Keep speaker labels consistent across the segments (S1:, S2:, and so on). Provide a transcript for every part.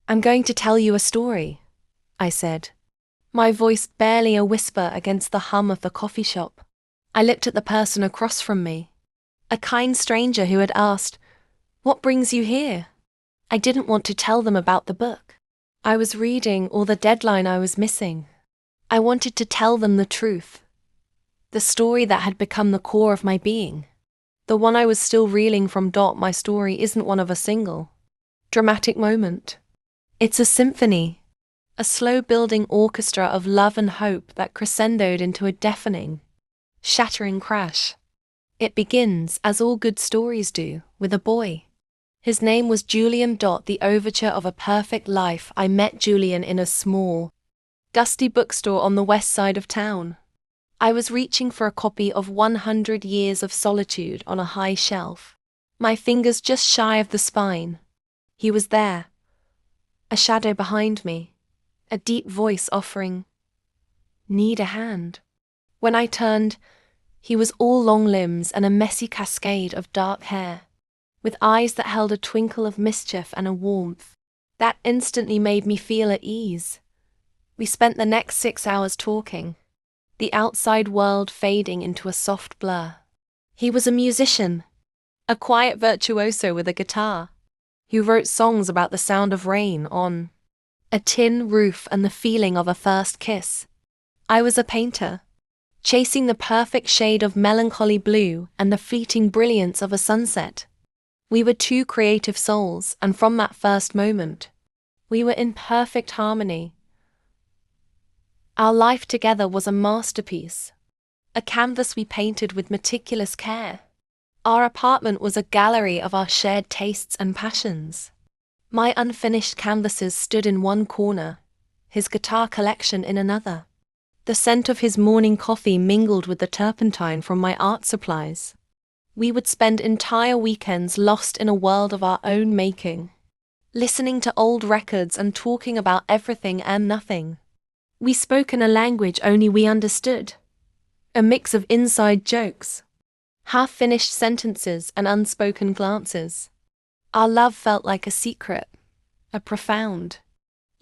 S1: I'm going to tell you a story, I said, my voice barely a whisper against the hum of the coffee shop. I looked at the person across from me, a kind stranger who had asked, "What brings you here?" I didn't want to tell them about the book I was reading or the deadline I was missing. I wanted to tell them the truth, the story that had become the core of my being, the one I was still reeling from. My story isn't one of a single, dramatic moment. It's a symphony, a slow-building orchestra of love and hope that crescendoed into a deafening, shattering crash. It begins, as all good stories do, with a boy. His name was Julian. The overture of a perfect life. I met Julian in a small, dusty bookstore on the west side of town. I was reaching for a copy of 100 Years of Solitude on a high shelf, my fingers just shy of the spine. He was there, a shadow behind me, a deep voice offering, "Need a hand?" When I turned, he was all long limbs and a messy cascade of dark hair, with eyes that held a twinkle of mischief and a warmth that instantly made me feel at ease. We spent the next 6 hours talking, the outside world fading into a soft blur. He was a musician, a quiet virtuoso with a guitar, who wrote songs about the sound of rain on a tin roof and the feeling of a first kiss. I was a painter, chasing the perfect shade of melancholy blue and the fleeting brilliance of a sunset. We were two creative souls, and from that first moment, we were in perfect harmony. Our life together was a masterpiece, a canvas we painted with meticulous care. Our apartment was a gallery of our shared tastes and passions. My unfinished canvases stood in one corner, his guitar collection in another. The scent of his morning coffee mingled with the turpentine from my art supplies. We would spend entire weekends lost in a world of our own making, listening to old records and talking about everything and nothing. We spoke in a language only we understood, a mix of inside jokes, half-finished sentences and unspoken glances. Our love felt like a secret, a profound,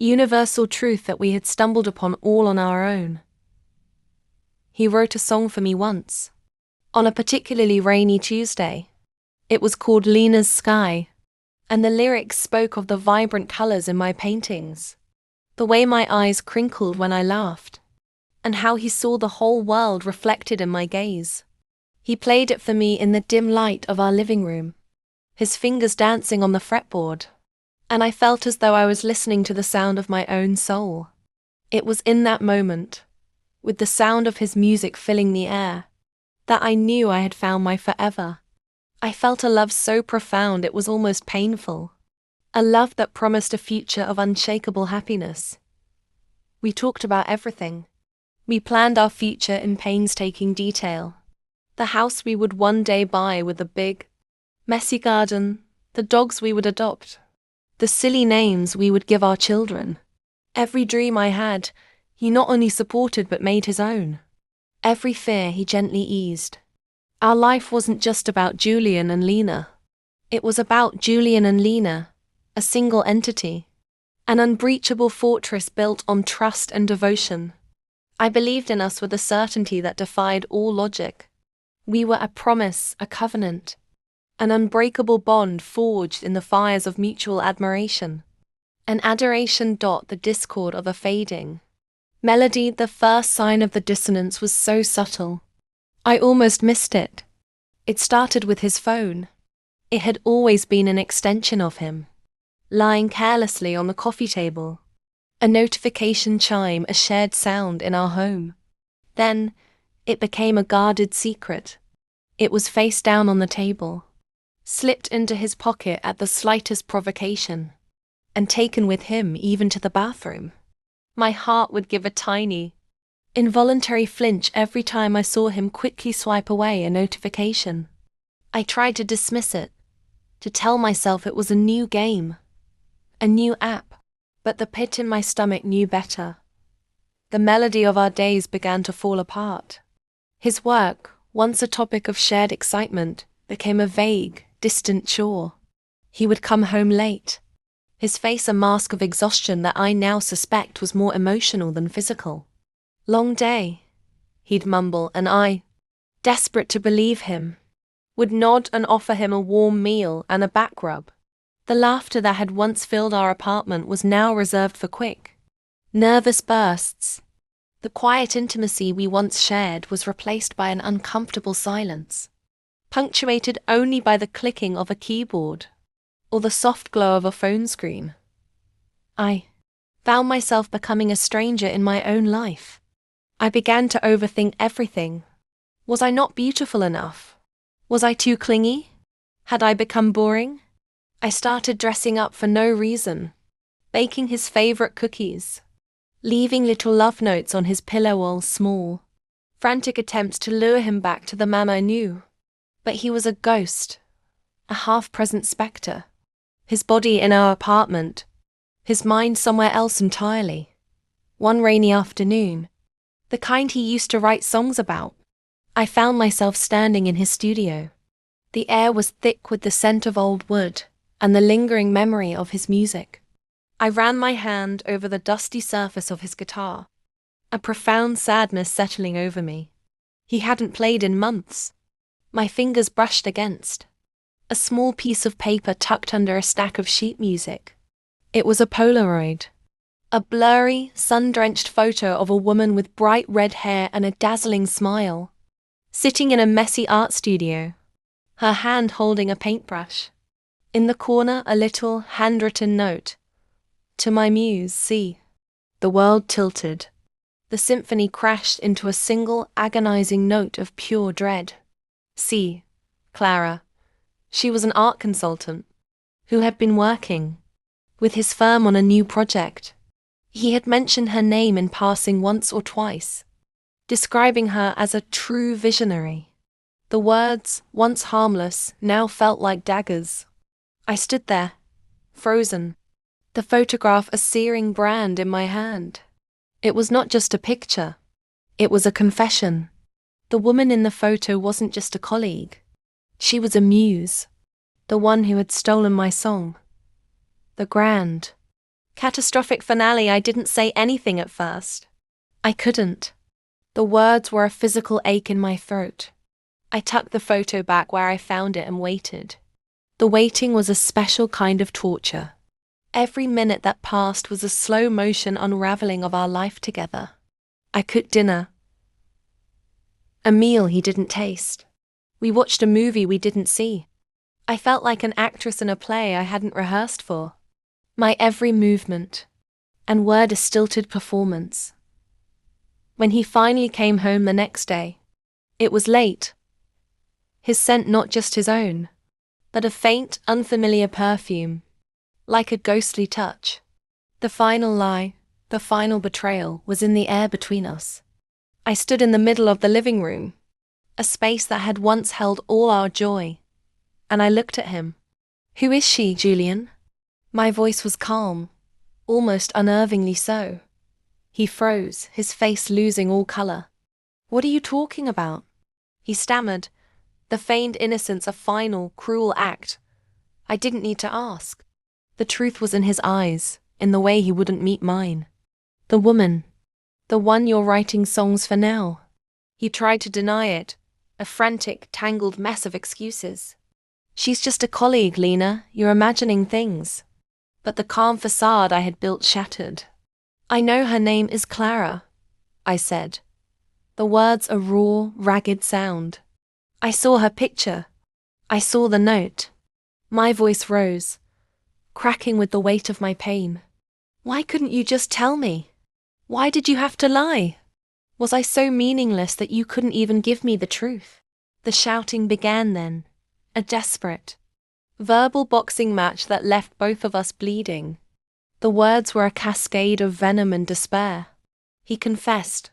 S1: universal truth that we had stumbled upon all on our own. He wrote a song for me once, on a particularly rainy Tuesday. It was called Lena's Sky, and the lyrics spoke of the vibrant colors in my paintings, the way my eyes crinkled when I laughed, and how he saw the whole world reflected in my gaze. He played it for me in the dim light of our living room, his fingers dancing on the fretboard, and I felt as though I was listening to the sound of my own soul. It was in that moment, with the sound of his music filling the air, that I knew I had found my forever. I felt a love so profound it was almost painful, a love that promised a future of unshakable happiness. We talked about everything. We planned our future in painstaking detail. The house we would one day buy with a big, messy garden, the dogs we would adopt, the silly names we would give our children. Every dream I had, he not only supported but made his own. Every fear he gently eased. Our life wasn't just about Julian and Lena. It was about Julian and Lena, a single entity, an unbreachable fortress built on trust and devotion. I believed in us with a certainty that defied all logic. We were a promise, a covenant, an unbreakable bond forged in the fires of mutual admiration. An adoration. The discord of a fading melody. The first sign of the dissonance was so subtle, I almost missed it. It started with his phone. It had always been an extension of him, lying carelessly on the coffee table. A notification chime, a shared sound in our home. Then, it became a guarded secret. It was face down on the table, slipped into his pocket at the slightest provocation, and taken with him even to the bathroom. My heart would give a tiny, involuntary flinch every time I saw him quickly swipe away a notification. I tried to dismiss it, to tell myself it was a new game, a new app, but the pit in my stomach knew better. The melody of our days began to fall apart. His work, once a topic of shared excitement, became a vague, distant chore. He would come home late, his face a mask of exhaustion that I now suspect was more emotional than physical. "Long day," he'd mumble, and I, desperate to believe him, would nod and offer him a warm meal and a back rub. The laughter that had once filled our apartment was now reserved for quick, nervous bursts. The quiet intimacy we once shared was replaced by an uncomfortable silence, punctuated only by the clicking of a keyboard or the soft glow of a phone screen. I found myself becoming a stranger in my own life. I began to overthink everything. Was I not beautiful enough? Was I too clingy? Had I become boring? I started dressing up for no reason, baking his favorite cookies, leaving little love notes on his pillow, all small, frantic attempts to lure him back to the man I knew. But he was a ghost, a half-present spectre, his body in our apartment, his mind somewhere else entirely. One rainy afternoon, the kind he used to write songs about, I found myself standing in his studio. The air was thick with the scent of old wood and the lingering memory of his music. I ran my hand over the dusty surface of his guitar, a profound sadness settling over me. He hadn't played in months. My fingers brushed against a small piece of paper tucked under a stack of sheet music. It was a Polaroid, a blurry, sun-drenched photo of a woman with bright red hair and a dazzling smile, sitting in a messy art studio, her hand holding a paintbrush. In the corner, a little handwritten note. "To my muse, C." The world tilted. The symphony crashed into a single agonizing note of pure dread. C. Clara. She was an art consultant who had been working with his firm on a new project. He had mentioned her name in passing once or twice, describing her as a true visionary. The words, once harmless, now felt like daggers. I stood there, frozen, the photograph a searing brand in my hand. It was not just a picture. It was a confession. The woman in the photo wasn't just a colleague. She was a muse, the one who had stolen my song. The grand, catastrophic finale. I didn't say anything at first. I couldn't. The words were a physical ache in my throat. I tucked the photo back where I found it and waited. The waiting was a special kind of torture. Every minute that passed was a slow motion unraveling of our life together. I cooked dinner, a meal he didn't taste. We watched a movie we didn't see. I felt like an actress in a play I hadn't rehearsed for. My every movement and word a stilted performance. When he finally came home the next day, it was late. His scent not just his own, but a faint, unfamiliar perfume, like a ghostly touch. The final lie, the final betrayal, was in the air between us. I stood in the middle of the living room, a space that had once held all our joy, and I looked at him. "Who is she, Julian?" My voice was calm, almost unnervingly so. He froze, his face losing all color. "What are you talking about?" he stammered, the feigned innocence a final, cruel act. I didn't need to ask. The truth was in his eyes, in the way he wouldn't meet mine. "The woman. The one you're writing songs for now." He tried to deny it, a frantic, tangled mess of excuses. "She's just a colleague, Lena. You're imagining things." But the calm facade I had built shattered. "I know her name is Clara," I said, the words a raw, ragged sound. "I saw her picture. I saw the note." My voice rose, cracking with the weight of my pain. "Why couldn't you just tell me? Why did you have to lie? Was I so meaningless that you couldn't even give me the truth?" The shouting began then, a desperate, verbal boxing match that left both of us bleeding. The words were a cascade of venom and despair. He confessed,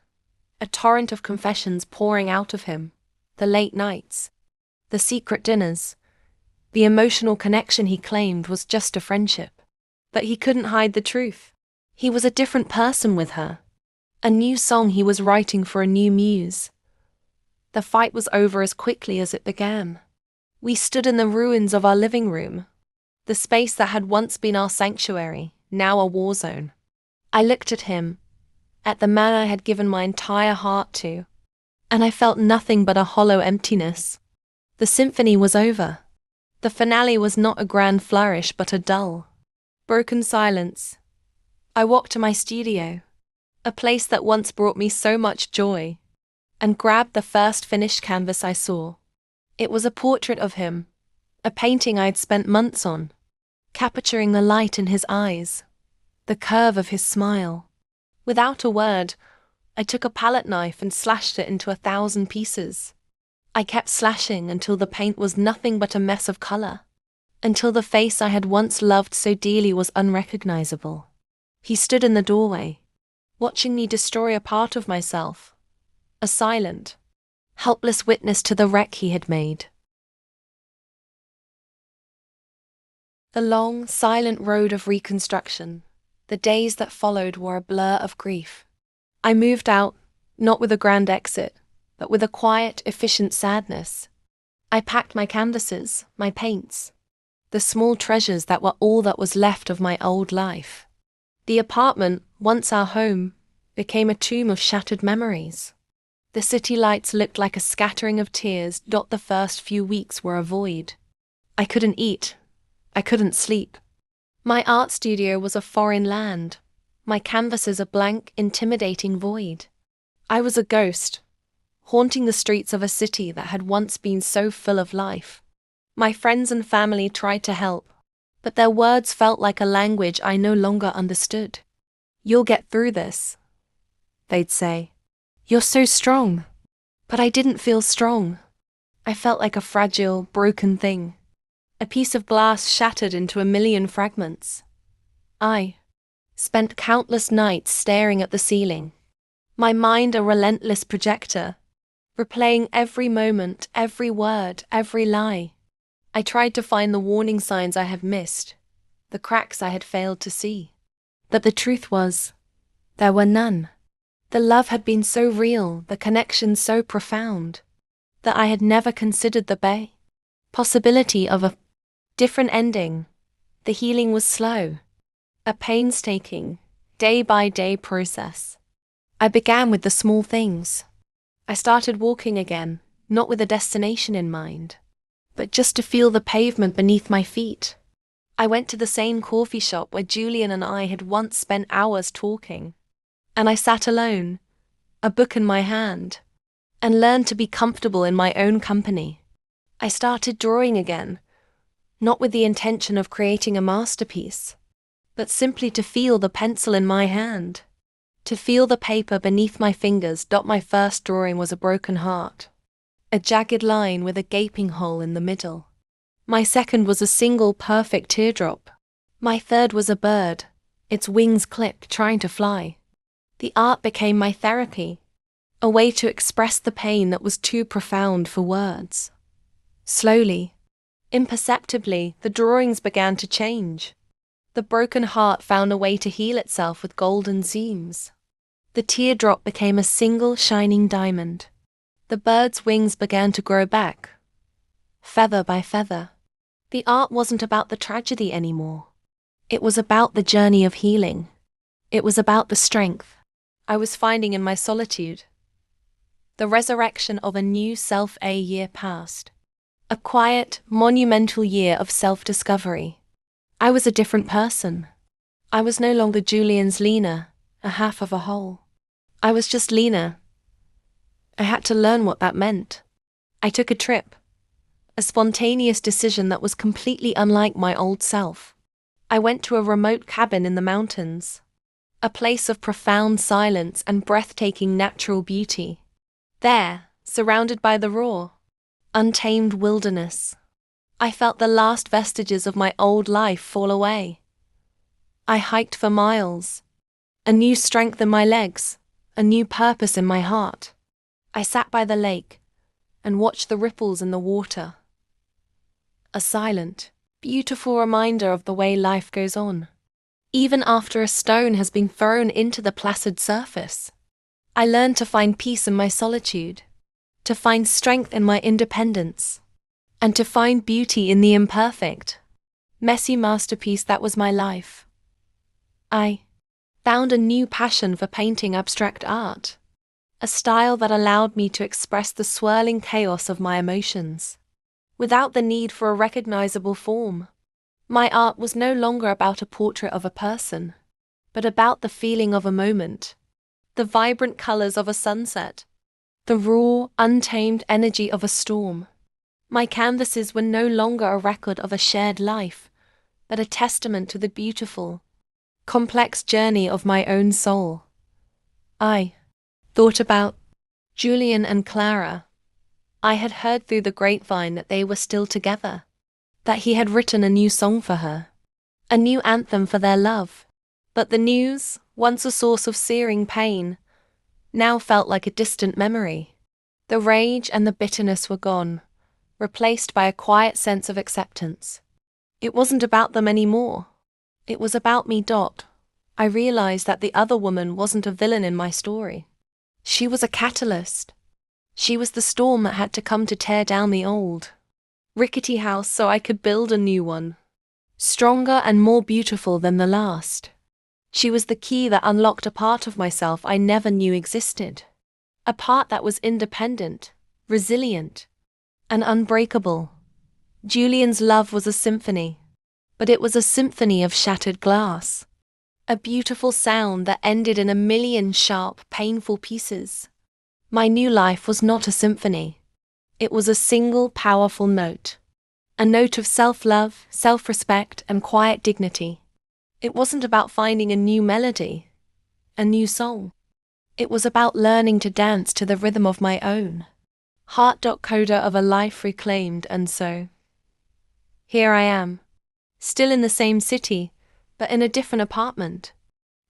S1: a torrent of confessions pouring out of him. The late nights, the secret dinners, the emotional connection he claimed was just a friendship. But he couldn't hide the truth. He was a different person with her. A new song he was writing for a new muse. The fight was over as quickly as it began. We stood in the ruins of our living room, the the space that had once been our sanctuary, now a war zone. I looked at him, at the man I had given my entire heart to, and I felt nothing but a hollow emptiness. The symphony was over. The finale was not a grand flourish but a dull, broken silence. I walked to my studio, a place that once brought me so much joy, and grabbed the first finished canvas I saw. It was a portrait of him, a painting I'd spent months on, capturing the light in his eyes, the curve of his smile. Without a word, I took a palette knife and slashed it into 1,000 pieces. I kept slashing until the paint was nothing but a mess of color, until the face I had once loved so dearly was unrecognizable. He stood in the doorway, watching me destroy a part of myself, a silent, helpless witness to the wreck he had made. The long, silent road of reconstruction, the days that followed were a blur of grief. I moved out, not with a grand exit, but with a quiet, efficient sadness. I packed my canvases, my paints, the small treasures that were all that was left of my old life. The apartment, once our home, became a tomb of shattered memories. The city lights looked like a scattering of tears. The first few weeks were a void. I couldn't eat. I couldn't sleep. My art studio was a foreign land, my canvases a blank, intimidating void. I was a ghost, haunting the streets of a city that had once been so full of life. My friends and family tried to help, but their words felt like a language I no longer understood. "You'll get through this," they'd say. "You're so strong." But I didn't feel strong. I felt like a fragile, broken thing, a piece of glass shattered into 1,000,000 fragments. I spent countless nights staring at the ceiling, my mind a relentless projector, replaying every moment, every word, every lie. I tried to find the warning signs I had missed, the cracks I had failed to see. But the truth was, there were none. The love had been so real, the connection so profound, that I had never considered the possibility of a different ending. The healing was slow, a painstaking, day-by-day process. I began with the small things. I started walking again, not with a destination in mind, but just to feel the pavement beneath my feet. I went to the same coffee shop where Julian and I had once spent hours talking, and I sat alone, a book in my hand, and learned to be comfortable in my own company. I started drawing again, not with the intention of creating a masterpiece, but simply to feel the pencil in my hand, to feel the paper beneath my fingers. My first drawing was a broken heart, a jagged line with a gaping hole in the middle. My second was a single perfect teardrop. My third was a bird, its wings clipped, trying to fly. The art became my therapy, a way to express the pain that was too profound for words. Slowly, imperceptibly, the drawings began to change. The broken heart found a way to heal itself with golden seams. The teardrop became a single shining diamond. The bird's wings began to grow back, feather by feather. The art wasn't about the tragedy anymore. It was about the journey of healing. It was about the strength I was finding in my solitude. The resurrection of a new self. A year passed. A quiet, monumental year of self-discovery. I was a different person. I was no longer Julian's Lena, a half of a whole. I was just Lena. I had to learn what that meant. I took a trip, a spontaneous decision that was completely unlike my old self. I went to a remote cabin in the mountains, a place of profound silence and breathtaking natural beauty. There, surrounded by the raw, untamed wilderness, I felt the last vestiges of my old life fall away. I hiked for miles, a new strength in my legs, a new purpose in my heart. I sat by the lake and watched the ripples in the water. A silent, beautiful reminder of the way life goes on, even after a stone has been thrown into the placid surface. I learned to find peace in my solitude, to find strength in my independence, and to find beauty in the imperfect. messy masterpiece that was my life. I found a new passion for painting abstract art, a style that allowed me to express the swirling chaos of my emotions, without the need for a recognizable form. My art was no longer about a portrait of a person, but about the feeling of a moment, the vibrant colors of a sunset, the raw, untamed energy of a storm. My canvases were no longer a record of a shared life, but a testament to the beautiful, complex journey of my own soul. I thought about Julian and Clara. I had heard through the grapevine that they were still together, that he had written a new song for her, a new anthem for their love. But the news, once a source of searing pain, now felt like a distant memory. The rage and the bitterness were gone, replaced by a quiet sense of acceptance. It wasn't about them anymore. It was about me. I realized that the other woman wasn't a villain in my story. She was a catalyst. She was the storm that had to come to tear down the old, rickety house so I could build a new one, stronger and more beautiful than the last. She was the key that unlocked a part of myself I never knew existed. A part that was independent, resilient, and unbreakable. Julian's love was a symphony, but it was a symphony of shattered glass. A beautiful sound that ended in a million sharp, painful pieces. My new life was not a symphony. It was a single, powerful note. A note of self-love, self-respect, and quiet dignity. It wasn't about finding a new melody, a new song. It was about learning to dance to the rhythm of my own. Coda of a life reclaimed, and so here I am, still in the same city, but in a different apartment.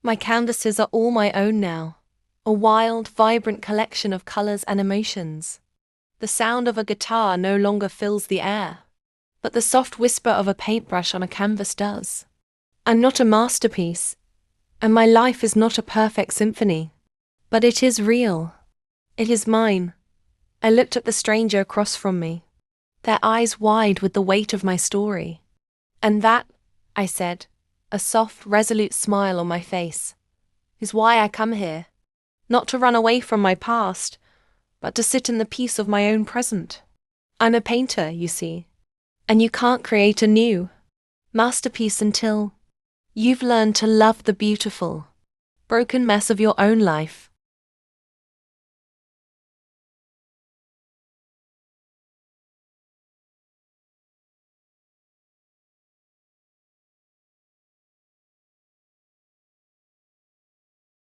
S1: My canvases are all my own now, a wild, vibrant collection of colors and emotions. The sound of a guitar no longer fills the air, but the soft whisper of a paintbrush on a canvas does. I'm not a masterpiece, and my life is not a perfect symphony, but it is real. It is mine. I looked at the stranger across from me, their eyes wide with the weight of my story. And that, I said, a soft, resolute smile on my face, is why I come here. Not to run away from my past, but to sit in the peace of my own present. I'm a painter, you see, and you can't create a new masterpiece until you've learned to love the beautiful, broken mess of your own life.